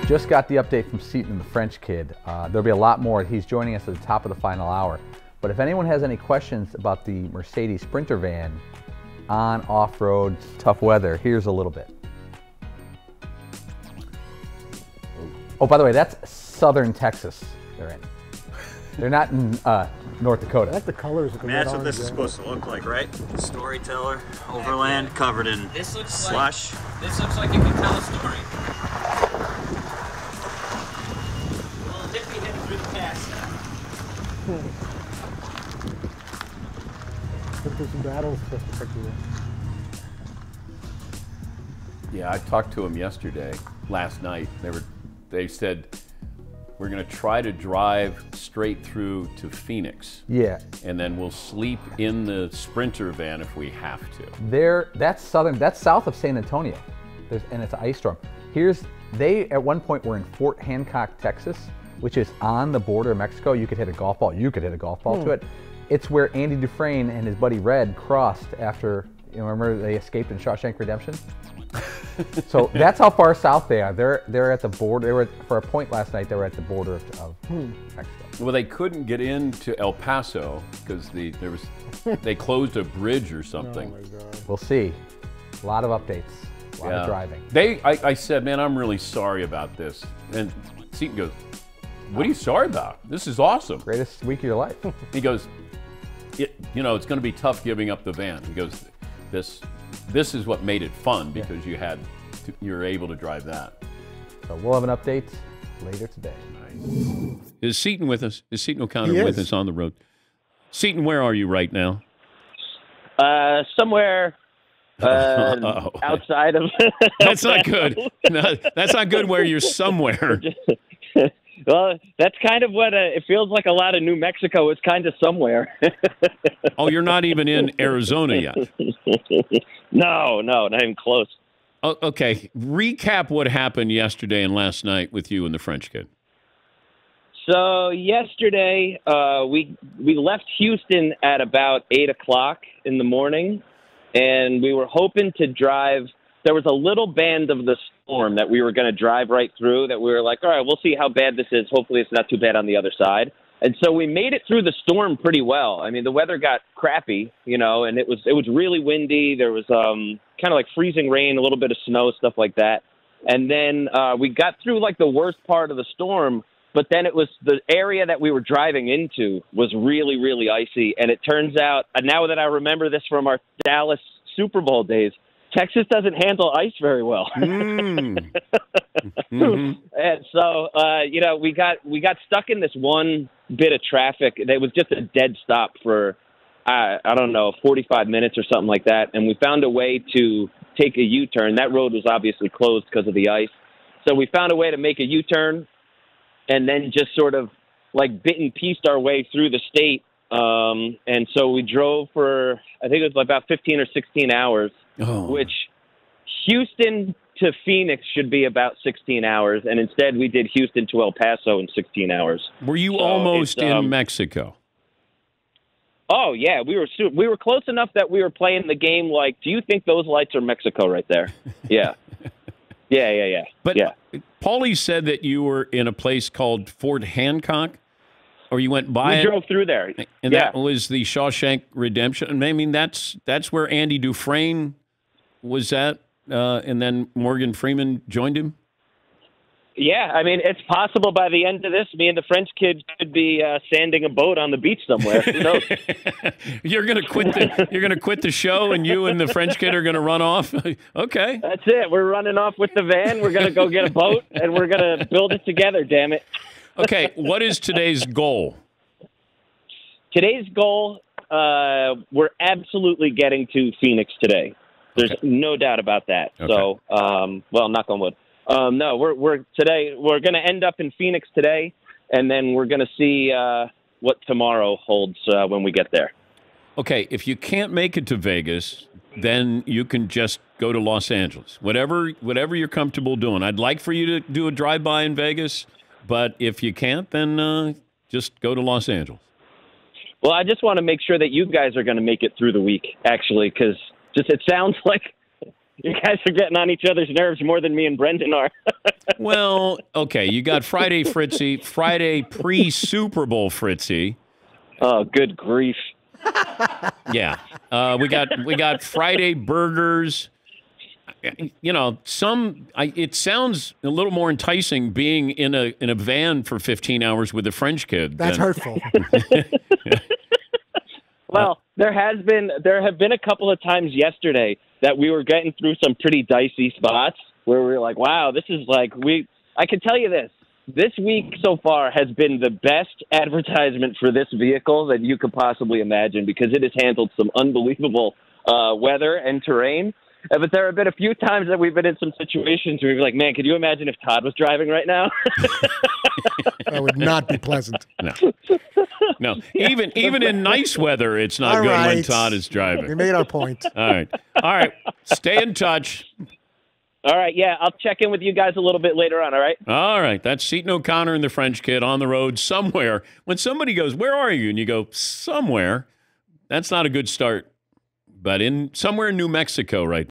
Just got the update from Seton, the French kid. There'll be a lot more. He's joining us at the top of the final hour. But if anyone has any questions about the Mercedes Sprinter van on off-road, tough weather, here's a little bit. Oh, by the way, that's southern Texas they're in. They're not in North Dakota. I like the colors. That's what this is supposed to look like, right? Storyteller, overland, covered in slush. This looks like it can tell a story. Well, Dippy hit through the pass. There's some battles. Yeah, I talked to them last night. They said, we're going to try to drive straight through to Phoenix. Yeah. And then we'll sleep in the Sprinter van if we have to. That's south of San Antonio. And it's an ice storm. They at one point were in Fort Hancock, Texas, which is on the border of Mexico. You could hit a golf ball. You could hit a golf ball to it. It's where Andy Dufresne and his buddy Red crossed after, remember they escaped in Shawshank Redemption? So that's how far south they are. They're at the border. For a point last night, they were at the border of Mexico. Well, they couldn't get into El Paso because they closed a bridge or something. Oh my God. We'll see. A lot of updates. A lot of driving. I said, man, I'm really sorry about this. And Seton goes, what are you sorry about? This is awesome. Greatest week of your life. He goes, it's going to be tough giving up the van. He goes, this is what made it fun because you're able to drive that. So we'll have an update later today. Nice. Is Seton with us? Is Seton O'Connor with us on the road? Seton, where are you right now? Somewhere outside of. That's not good. No, that's not good where you're somewhere. Well, that's kind of what it feels like. A lot of New Mexico is kind of somewhere. Oh, you're not even in Arizona yet? No, not even close. Oh, okay. Recap what happened yesterday and last night with you and the French kid. So yesterday, we left Houston at about 8 o'clock in the morning, and we were hoping to drive. There was a little band of the storm that we were going to drive right through that we were like, all right, we'll see how bad this is. Hopefully it's not too bad on the other side. And so we made it through the storm pretty well. I mean, the weather got crappy, and it was really windy. There was kind of like freezing rain, a little bit of snow, stuff like that. And then we got through like the worst part of the storm, but then it was the area that we were driving into was really, really icy. And it turns out, now that I remember this from our Dallas Super Bowl days, Texas doesn't handle ice very well. And so, we got stuck in this one bit of traffic. It was just a dead stop for, I don't know, 45 minutes or something like that. And we found a way to take a U-turn. That road was obviously closed because of the ice. So we found a way to make a U-turn and then just sort of like bit and pieced our way through the state. And so we drove for, I think it was about 15 or 16 hours. Which Houston to Phoenix should be about 16 hours, and instead we did Houston to El Paso in 16 hours. Were you almost in Mexico? Oh, yeah. We were close enough that we were playing the game like, do you think those lights are Mexico right there? Yeah. Yeah. But Paulie said that you were in a place called Fort Hancock? Or you went by We drove through there. And that was the Shawshank Redemption. I mean, that's where Andy Dufresne was at, and then Morgan Freeman joined him? Yeah, I mean, it's possible by the end of this, me and the French kid could be sanding a boat on the beach somewhere. Who knows? You're going to quit the show, and you and the French kid are going to run off? Okay. That's it. We're running off with the van. We're going to go get a boat, and we're going to build it together, damn it. Okay, what is today's goal? Today's goal, we're absolutely getting to Phoenix today. There's no doubt about that. Okay. So, knock on wood. No, we're going to end up in Phoenix today, and then we're going to see what tomorrow holds when we get there. Okay, if you can't make it to Vegas, then you can just go to Los Angeles. Whatever you're comfortable doing. I'd like for you to do a drive-by in Vegas, but if you can't, then just go to Los Angeles. Well, I just want to make sure that you guys are going to make it through the week, actually, because it sounds like You guys are getting on each other's nerves more than me and Brendan are. Well, okay, you got Friday Fritzy, Friday pre-Super Bowl Fritzy. Oh, good grief. Yeah. We got Friday burgers. You know, it sounds a little more enticing being in a van for 15 hours with a French kid. That's hurtful. Well, there have been a couple of times yesterday that we were getting through some pretty dicey spots where we were like, wow, this is like I can tell you this week so far has been the best advertisement for this vehicle that you could possibly imagine because it has handled some unbelievable weather and terrain. But there have been a few times that we've been in some situations where we're like, man, could you imagine if Todd was driving right now? That would not be pleasant. No. Even in nice weather, it's not good when Todd is driving. We made our point. All right. Stay in touch. All right, yeah, I'll check in with you guys a little bit later on, all right? All right. That's Seton O'Connor and the French kid on the road somewhere. When somebody goes, where are you? And you go, somewhere, that's not a good start. But somewhere in New Mexico right